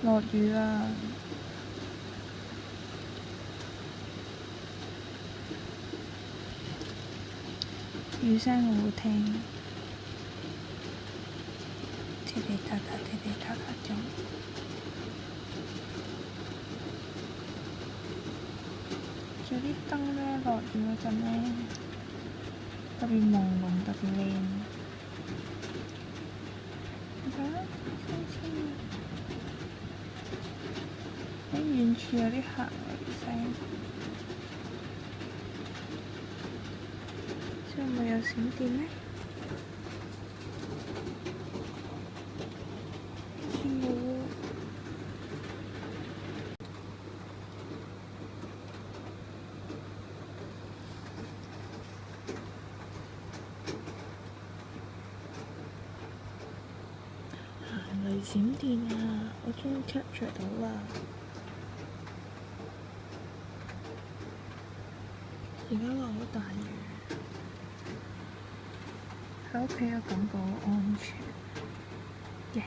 落雨啦！雨聲好好聽，滴滴答答，滴滴答答咁。仲有啲燈呢，落雨嗰陣呢，特別朦朧，特別靚。你睇啦，星星。喺遠處有啲行雷聲，知會唔會有閃電呢？好似冇喎。行雷閃電啊！我終於 capture 到啦！而家落咗大雨，喺屋企嘅感覺好安全。耶！